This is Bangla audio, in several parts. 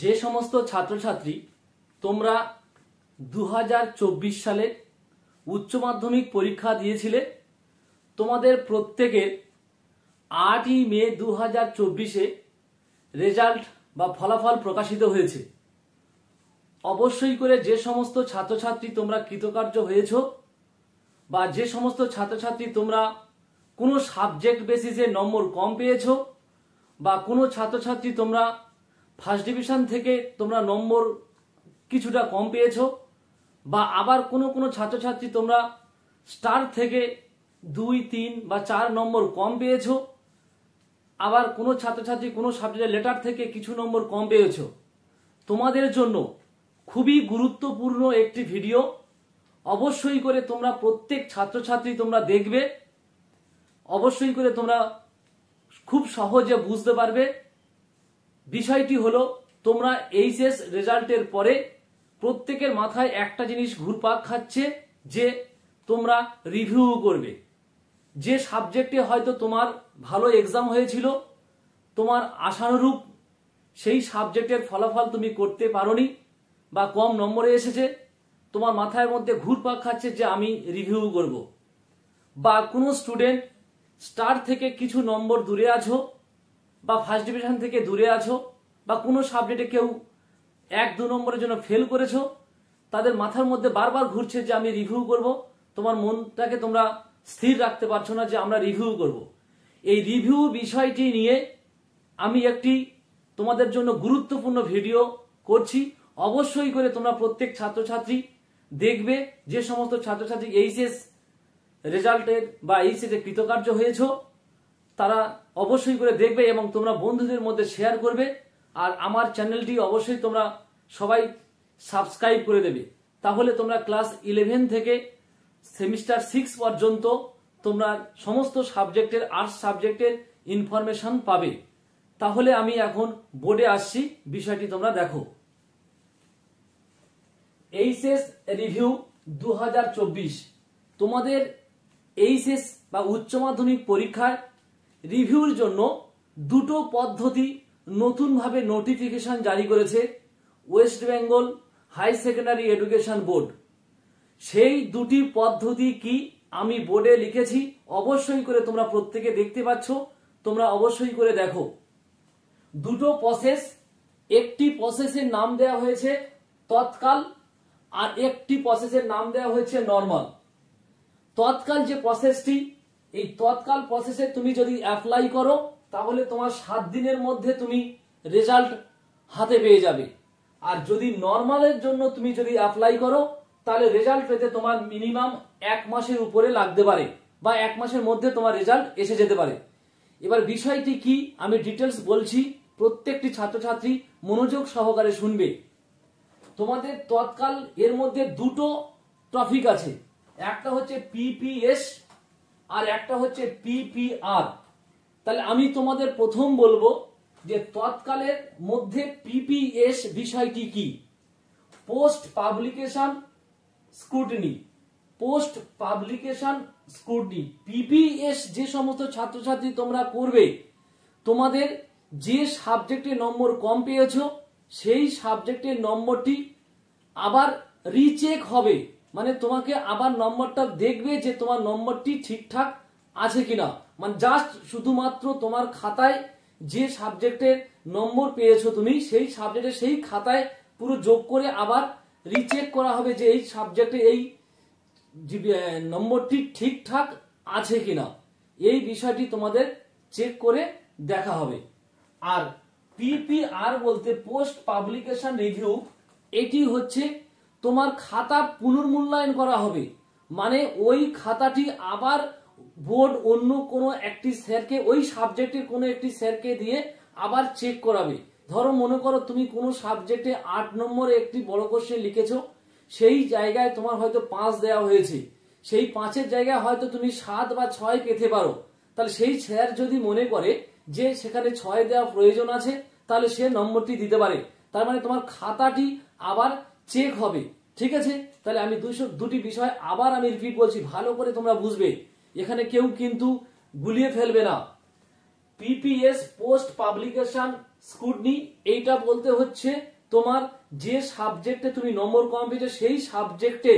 যে সমস্ত ছাত্রছাত্রী তোমরা 2024 সালে উচ্চ মাধ্যমিক পরীক্ষা দিয়েছিলে, তোমাদের প্রত্যেকের 8ই মে 2024-এ রেজাল্ট বা ফলাফল প্রকাশিত হয়েছে। অবশ্যই করে যে সমস্ত ছাত্রছাত্রী তোমরা কৃতকার্য হয়েছো বা যে সমস্ত ছাত্রছাত্রী তোমরা কোনো সাবজেক্ট বেসিসে নম্বর কম পেয়েছো বা কোনো ছাত্রছাত্রী তোমরা ফার্স্ট ডিভিশন থেকে তোমরা নম্বর কিছুটা কম পেয়েছো বা আবার কোনো ছাত্রছাত্রী তোমরা স্টার থেকে 2, 3 বা 4 নম্বর কম পেয়েছো, আবার কোনো ছাত্রছাত্রী কোনো সাবজেক্টের লেটার থেকে কিছু নম্বর কম পেয়েছো। তোমাদের জন্য খুবই গুরুত্বপূর্ণ একটি ভিডিও, অবশ্যই করে তোমরা প্রত্যেক ছাত্রছাত্রী তোমরা দেখবে, অবশ্যই করে তোমরা খুব সহজে বুঝতে পারবে। বিষয়টি হলো, তোমরা এইচএস রেজাল্টের পরে প্রত্যেকের মাথায় একটা জিনিস ঘুরপাক খাচ্ছে যে তোমরা রিভিউ করবে। যে সাবজেক্টে হয়তো তোমার ভালো এক্সাম হয়েছিল, তোমার আশানুরূপ সেই সাবজেক্টের ফলাফল তুমি করতে পারোনি বা কম নম্বরে এসেছে, তোমার মাথার মধ্যে ঘুরপাক খাচ্ছে যে আমি রিভিউ করব। বা কোনো স্টুডেন্ট স্টার থেকে কিছু নম্বর দূরে আছো বা ফার্স্ট ডিভিশন থেকে দূরে আছো বা কোনো সাবজেক্টে কেউ 1-2 নম্বরের জন্য ফেল করেছো, তাদের মাথার মধ্যে বারবার ঘুরছে যে আমি রিভিউ করব। তোমার মনটাকে তোমরা স্থির রাখতে পারছো না যে আমরা রিভিউ করব। এই রিভিউ বিষয়টি নিয়ে আমি একটি তোমাদের জন্য গুরুত্বপূর্ণ ভিডিও করছি। অবশ্যই করে তোমরা প্রত্যেক ছাত্রছাত্রী দেখবে। যে সমস্ত ছাত্রছাত্রী এইচএস রেজাল্টের বা এইচএসে কৃতকার্য হয়েছো, তারা অবশ্যই করে দেখবে এবং তোমরা বন্ধুদের মধ্যে শেয়ার করবে। আর আমার চ্যানেলটি অবশ্যই তোমরা সবাই সাবস্ক্রাইব করে দেবে। তাহলে তোমরা ক্লাস 11 থেকে সেমিস্টার 6 পর্যন্ত তোমরা সমস্ত সাবজেক্টের, আর্টস সাবজেক্টের ইনফরমেশন পাবে। তাহলে আমি এখন বোর্ডে আসছি, বিষয়টি তোমরা দেখো। এইচএস রিভিউ 2024, তোমাদের এইচএস বা উচ্চ মাধ্যমিক পরীক্ষায় রিভিউর জন্য দুটো পদ্ধতি নতুনভাবে নোটিফিকেশন জারি করেছে West Bengal high secondary education board. সেই দুটি পদ্ধতি কি আমি বোর্ডে লিখেছি, অবশ্যই করে তোমরা প্রত্যেকে দেখতে পাচ্ছ, তোমরা অবশ্যই করে দেখো। দুটো প্রসেস, একটি প্রসেসের নাম দেওয়া হয়েছে তৎকাল আর একটি প্রসেসের নাম দেওয়া হয়েছে নর্মাল। তৎকাল যে প্রসেসটি, এই তৎকাল প্রসেসে তুমি যদি অ্যাপ্লাই করো তাহলে তোমার 7 দিনের মধ্যে তুমি রেজাল্ট হাতে পেয়ে যাবে। আর যদি নর্মালের জন্য তুমি যদি অ্যাপ্লাই করো তাহলে রেজাল্ট পেতে তোমার মিনিমাম 1 মাসের উপরে লাগতে পারে বা 1 মাসের মধ্যে তোমার রেজাল্ট এসে যেতে পারে। এবার বিষয়টি কি আমি ডিটেলস বলছি, প্রত্যেকটি ছাত্রছাত্রী মনোযোগ সহকারে শুনবে। তোমাদের তৎকাল এর মধ্যে দুটো টপিক আছে, একটা হচ্ছে পিপিএস আর একটা হচ্ছে পিপিআর। তাহলে আমি তোমাদের প্রথম বলবো যে তৎকালের মধ্যে পিপিএস বিষয়টি কি। Post publication scrutiny, post publication scrutiny. PPS যে সমস্ত ছাত্রছাত্রী তোমরা করবে, তোমাদের যে সাবজেক্টে নম্বর কম পেয়েছো সেই সাবজেক্টের নম্বরটি আবার রিচেক হবে, মানে তোমাকে আবার নম্বরটা দেখবে যে তোমার নম্বরটি ঠিকঠাক আছে কিনা। মানে জাস্ট শুধুমাত্র তোমার খাতায় যে সাবজেক্টের নম্বর পেয়েছো তুমি, সেই সাবজেক্টে সেই খাতায় পুরো যোগ করে আবার রিচেক করা হবে যে এই সাবজেক্টে এই নম্বরটি ঠিকঠাক আছে কিনা। এই বিষয়টি তোমাদের চেক করে দেখা হবে। আর পিপিআর বলতে পোস্ট পাবলিকেশন রিভিউ, এটি হচ্ছে তোমার খাতা পুনর্মূল্যায়ন করা হবে। মানে ওই খাতাটি আবার বোর্ড অন্য কোনো একটি স্যারকে, ওই সাবজেক্টের কোনো একটি স্যারকে দিয়ে আবার চেক করাবে। ধরো মনে করো তুমি কোনো সাবজেক্টে 8 নম্বরে একটি বড় কোশ্চেন লিখেছো, সেই জায়গায় তোমার হয়তো 5 দেওয়া হয়েছে, সেই 5-এর জায়গায় হয়তো তুমি 7 বা 6 পেতে পারো। তাহলে সেই স্যার যদি মনে করে যে সেখানে 6 দেওয়া প্রয়োজন আছে, তাহলে সে নম্বরটি দিতে পারে। তার মানে তোমার খাতাটি আবার চেক হবে। ঠিক আছে, তাহলে আমি দুটি বিষয় আবার আমি রিপিট বলছি, ভালো করে তোমরা বুঝবে। এখানে কেউ কিন্তু গুলিয়ে ফেলবে না। পিপিএস পোস্ট পাবলিকেশন স্ক্রুটনি, এইটা বলতে হচ্ছে তোমার যে সাবজেক্টে তুমি নম্বর কম পেয়েছো সেই সাবজেক্টে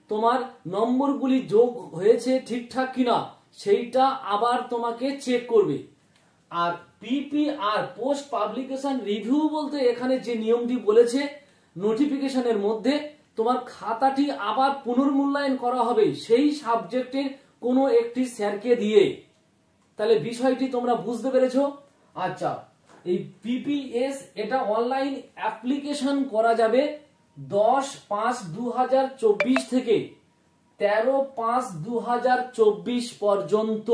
তোমার নম্বরগুলি যোগ হয়েছে ঠিকঠাক কিনা সেইটা আবার তোমাকে চেক করবে। আর পিপিআর পোস্ট পাবলিকেশন রিভিউ বলতে এখানে যে নিয়মটি বলেছে নোটিফিকেশনের মধ্যে তোমার খাতাটি আবার পুনর্মূল্যায়ন করা হবে সেই সাবজেক্টের কোনো একটি স্যারকে দিয়ে। তাহলে বিষয়টি তোমরা বুঝতে পেরেছো? আচ্ছা, এই পিপিএস এটা অনলাইন অ্যাপ্লিকেশন করা যাবে 10/5/2024 থেকে 13/5/2024 পর্যন্ত।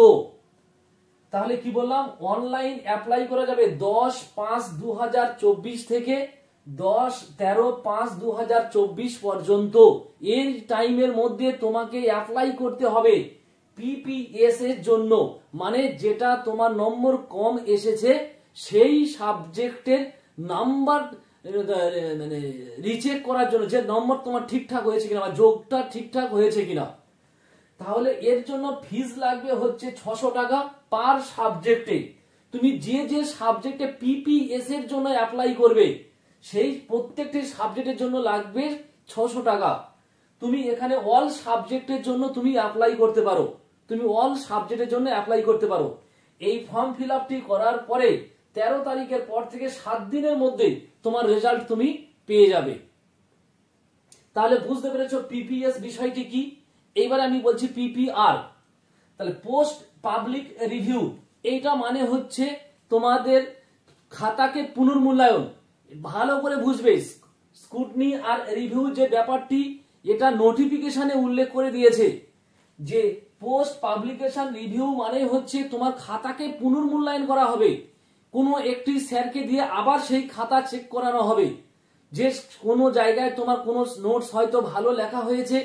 তাহলে কি বললাম, অনলাইন অ্যাপ্লাই করা যাবে 10/5/2024 থেকে 13/5/2024 পর্যন্ত। এই টাইমের মধ্যে তোমাকে অ্যাপ্লাই করতে হবে পিপিএস এর জন্য, মানে যেটা তোমার নম্বর কম এসেছে সেই সাবজেক্টের নাম্বার মানে রিচেক করার জন্য, যে নম্বর তোমার ঠিকঠাক হয়েছে কিনা বা যোগটা ঠিকঠাক হয়েছে কিনা। তাহলে এর জন্য ফিস লাগবে হচ্ছে 600 টাকা পার সাবজেক্টে। তুমি যে যে সাবজেক্টে পিপিএস এর জন্য অ্যাপ্লাই করবে সেই প্রত্যেকটি সাবজেক্টের জন্য লাগবে 600 টাকা। তুমি এখানে অল সাবজেক্টের জন্য তুমি অ্যাপ্লাই করতে পারো, তুমি অল সাবজেক্টের জন্য অ্যাপ্লাই করতে পারো। এই ফর্ম ফিল আপটি করার পরে 13 তারিখের পর থেকে 7 দিনের মধ্যে তোমার রেজাল্ট তুমি পেয়ে যাবে। তাহলে বুঝতে পেরেছো পিপিএস বিষয়টি কি। এইবার আমি বলছি পিপিআর। তাহলে পোস্ট পাবলিক রিভিউ, এইটা মানে হচ্ছে তোমাদের খাতাকে পুনর্মূল্যায়ন। ভালো করে বুঝবে, স্ক্রুটনি আর রিভিউ যে ব্যাপারটি এটা নোটিফিকেশনে উল্লেখ করে দিয়েছে যে পোস্ট পাবলিকেশন রিভিউ মানে হচ্ছে তোমার খাতাকে পুনর্মূল্যায়ন করা হবে, কোনো একটি স্যারকে দিয়ে আবার সেই খাতা চেক করানো হবে। যে কোনো জায়গায় তোমার কোনো নোটস হয়তো ভালো লেখা হয়েছে,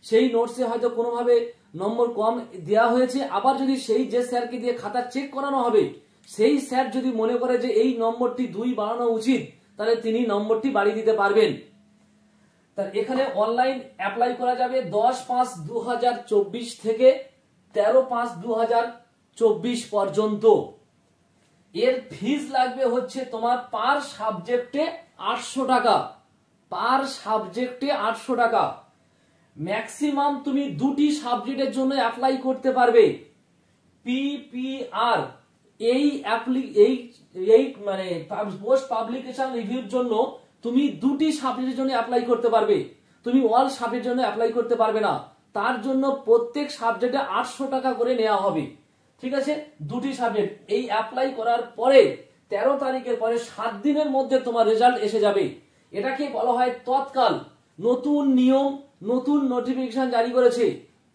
সেই নোটসে হয়তো কোনোভাবে নম্বর কম দেওয়া হয়েছে, আবার যদি সেই যে স্যারকে দিয়ে খাতা চেক করানো হবে সেই স্যার যদি মনে করে যে এই নম্বরটি 2 বাড়ানো উচিত, তাহলে তিনি নম্বরটি বাড়িয়ে দিতে পারবেন। তার এখানে অনলাইন অ্যাপ্লাই করা যাবে 10/5/2024 থেকে 13/5/2024 পর্যন্ত। এর ফিস লাগবে হচ্ছে তোমার পার সাবজেক্টে 800 টাকা, পার সাবজেক্টে 800 টাকা। ম্যাক্সিমাম তুমি 2টি সাবজেক্টের জন্য অ্যাপ্লাই করতে পারবে। পিপিআর এই মানে পোস্ট পাবলিকেশন রিভিউর জন্য তুমি 2টি সাবজেক্টের জন্য অ্যাপ্লাই করতে পারবে, তুমি অল সাবজেক্টের জন্য অ্যাপ্লাই করতে পারবে না। তার জন্য প্রত্যেক সাবজেক্টে 800 টাকা করে নেওয়া হবে। ঠিক আছে, 2টি সাবজেক্ট। এই অ্যাপ্লাই করার পরে 13 তারিখের পরে 7 দিনের মধ্যে তোমার রেজাল্ট এসে যাবে। এটাকে বলা হয় তৎকাল। নতুন নিয়ম, নতুন নোটিফিকেশন জারি করেছে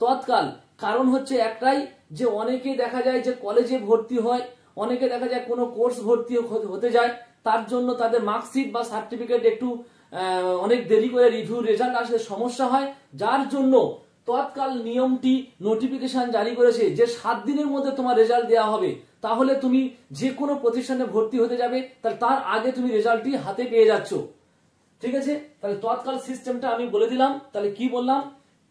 তৎকাল। কারণ হচ্ছে একটাই, যে অনেকে দেখা যায় যে কলেজে ভর্তি হয়, অনেকে দেখা যায় কোনো কোর্স ভর্তি হতে যায়, তার জন্য তাদের মার্কশিট বা সার্টিফিকেট একটু অনেক দেরি করে রিভিউ রেজাল্ট আসলে সমস্যা হয়, যার জন্য তৎকাল নিয়মটি নোটিফিকেশন জারি করেছে যে 7 দিনের মধ্যে তোমার রেজাল্ট দেওয়া হবে। তাহলে তুমি যে কোনো প্রতিষ্ঠানে ভর্তি হতে যাবে, তাহলে তার আগে তুমি রেজাল্টটি হাতে পেয়ে যাচ্ছ। ঠিক আছে, তাহলে তৎকাল সিস্টেমটা আমি বলে দিলাম। তাহলে কি বললাম,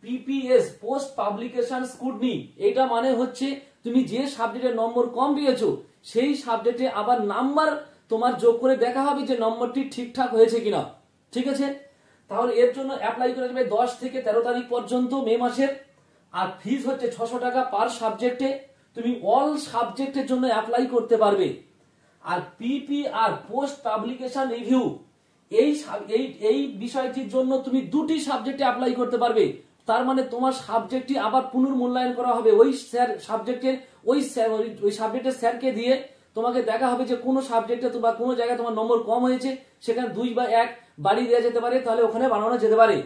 পিপিএস পোস্ট পাবলিকেশন স্ক্রুটনি, এটা মানে হচ্ছে তুমি যে সাবজেক্টের নম্বর কম পেয়েছো সেই সাবজেক্টে আবার নাম্বার তোমার যোগ করে দেখা হবে যে নম্বরটি ঠিকঠাক হয়েছে কিনা। ঠিক আছে, তাহলে এর জন্য অ্যাপ্লাই করা যাবে 10 থেকে 13 তারিখ পর্যন্ত মে মাসের। আর ফিস হচ্ছে 600 টাকা পার সাবজেক্টে। তুমি অল সাবজেক্টের জন্য অ্যাপ্লাই করতে পারবে। আর পিপিআর পোস্ট পাবলিকেশন রিভিউ এই বিষয়টির জন্য তুমি 2টি সাবজেক্টে অ্যাপ্লাই করতে পারবে। তার মানে তোমার সাবজেক্টটি আবার পুনর্মূল্যায়ন করা হবে। ওই সাবজেক্টের স্যারকে দিয়ে তোমাকে দেখা হবে যে কোনো সাবজেক্টে বা কোনো জায়গায় তোমার নম্বর কম হয়েছে, সেখানে 2 বা 1 বাড়িয়ে দেওয়া যেতে পারে, তাহলে ওখানে বাড়ানো যেতে পারে।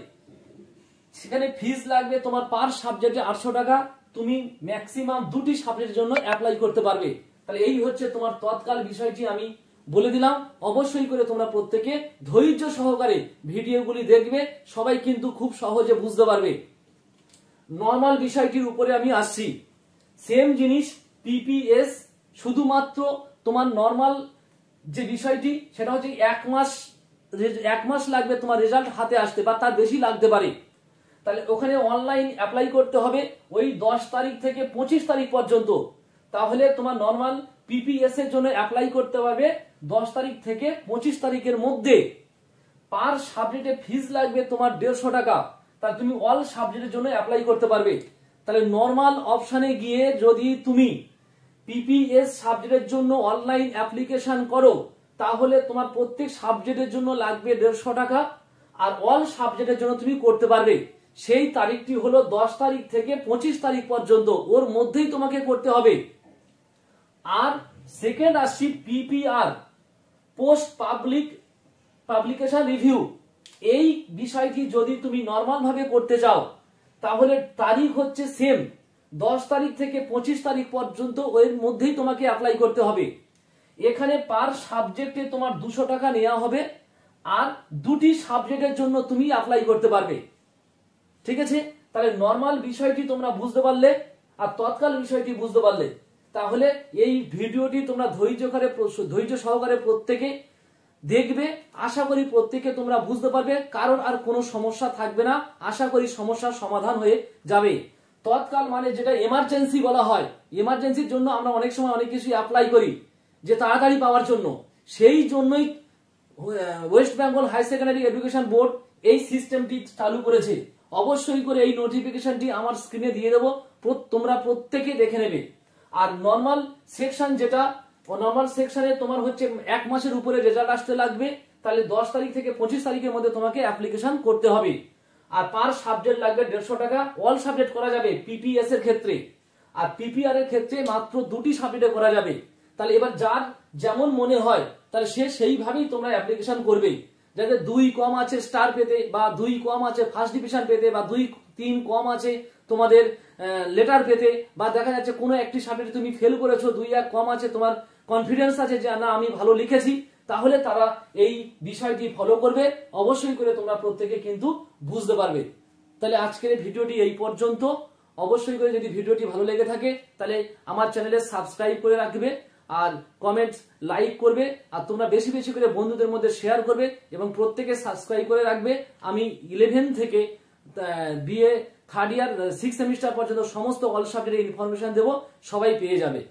সেখানে ফিস লাগবে তোমার পার সাবজেক্টে 800 টাকা। তুমি ম্যাক্সিমাম 2টি সাবজেক্টের জন্য অ্যাপ্লাই করতে পারবে। তাহলে এই হচ্ছে তোমার তৎকাল বিষয়টি আমি বলে দিলাম। অবশ্যই করে তোমরা প্রত্যেকে ধৈর্য সহকারে ভিডিওগুলি দেখবে, সবাই কিন্তু খুব সহজে বুঝতে পারবে। নর্মাল বিষয়টির উপরে আমি আসছি। সেম জিনিস পিপিএস, শুধুমাত্র তোমার নর্মাল যে বিষয়টি সেটা হচ্ছে 1 মাস লাগবে তোমার রেজাল্ট হাতে আসতে, বা তার বেশি লাগতে পারে। তাহলে ওখানে অনলাইন অ্যাপ্লাই করতে হবে ওই 10 তারিখ থেকে 25 তারিখ পর্যন্ত। তাহলে তোমার নর্মাল পিপিএস এর জন্য অ্যাপ্লাই করতে পারবে 10 তারিখ থেকে 25 তারিখের মধ্যে। পার সাবজেক্টে ফিস লাগবে তোমার 150 টাকা, তাহলে তুমি অল সাবজেক্টের জন্য অ্যাপ্লাই করতে পারবে। তাহলে নর্মাল অপশনে গিয়ে যদি তুমি পিপিএস সাবজেক্টের জন্য অনলাইন অ্যাপ্লিকেশন করো, তাহলে তোমার প্রত্যেক সাবজেক্টের জন্য লাগবে 150 টাকা, আর অল সাবজেক্টের জন্য তুমি করতে পারবে। সেই তারিখটি হলো 10 তারিখ থেকে 25 তারিখ পর্যন্ত, ওর মধ্যেই তোমাকে করতে হবে। আর সেকেন্ড আসছি পিপিআর, পোস্ট পাবলিকেশন রিভিউ। এই বিষয়টি যদি তুমি নর্মাল ভাবে করতে চাও, তাহলে তারিখ হচ্ছে সেম, 10 তারিখ থেকে 25 তারিখ পর্যন্ত, এর মধ্যেই তোমাকে অ্যাপ্লাই করতে হবে। এখানে পার সাবজেক্টে তোমার 200 টাকা নেওয়া হবে, আর দুটি সাবজেক্টের জন্য তুমি অ্যাপ্লাই করতে পারবে। ঠিক আছে, তাহলে নর্মাল বিষয়টি তোমরা বুঝতে পারলে আর তৎকাল বিষয়টি বুঝতে পারলে। তাহলে এই ভিডিওটি তোমরা ধৈর্য সহকারে প্রত্যেকে দেখবে। আশা করি প্রত্যেকে তোমরা বুঝতে পারবে, কারণ আর কোনো সমস্যা থাকবে না। আশা করি সমস্যার সমাধান হয়ে যাবে। তৎকাল মানে যেটা এমার্জেন্সি বলা হয়, এমার্জেন্সির জন্য আমরা অনেক সময় অনেক কিছু অ্যাপ্লাই করি যে তাড়াতাড়ি পাওয়ার জন্য। সেই জন্যই West Bengal higher secondary education board এই সিস্টেমটি চালু করেছে। অবশ্যই করে এই নোটিফিকেশনটি আমার স্ক্রিনে দিয়ে দেবো, তোমরা প্রত্যেকে দেখে নেবে। আর নর্মাল সেকশন যেটা, নর্মাল সেকশনে তোমার হচ্ছে 1 মাসের উপরে রেজাল্ট আসতে লাগবে, তাহলে 10 তারিখ থেকে 25 তারিখের মধ্যে তোমাকে অ্যাপ্লিকেশন করতে হবে। আর পার সাবজেক্ট লাগবে 150 টাকা। অল সাবজেক্ট করা যাবে পিপিএস এর ক্ষেত্রে, আর পিপিআর এর ক্ষেত্রে মাত্র 2টি সাবজেক্টে করা যাবে। তাহলে এবার যার যেমন মনে হয় তাহলে সে সেইভাবেই তোমরা অ্যাপ্লিকেশন করবে। যাদের 2 কম আছে স্টার পেতে, বা 2 কম আছে ফার্স্ট ডিভিশন পেতে, বা 2-3 কম আছে তোমাদের লেটার পেতে, বা দেখা যাচ্ছে কোনো একটি সাবজেক্টে তুমি ফেল করেছো, 2-1 কম আছে, তোমার কনফিডেন্স আছে যে না আমি ভালো লিখেছি, তাহলে তারা এই বিষয়টি ফলো করবে। অবশ্যই করে তোমরা প্রত্যেকে কিন্তু বুঝতে পারবে। তাহলে আজকের ভিডিওটি এই পর্যন্ত। অবশ্যই করে যদি ভিডিওটি ভালো লেগে থাকে তাহলে আমার চ্যানেলে সাবস্ক্রাইব করে রাখবে, আর কমেন্টস লাইক করবে, আর তোমরা বেশি বেশি করে বন্ধুদের মধ্যে শেয়ার করবে, এবং প্রত্যেকে সাবস্ক্রাইব করে রাখবে। আমি 11 থেকে বিএ 3rd ইয়ার 6 সেমিস্টার পর্যন্ত সমস্ত অল সাবজেক্টের ইনফরমেশন দেবো, সবাই পেয়ে যাবে।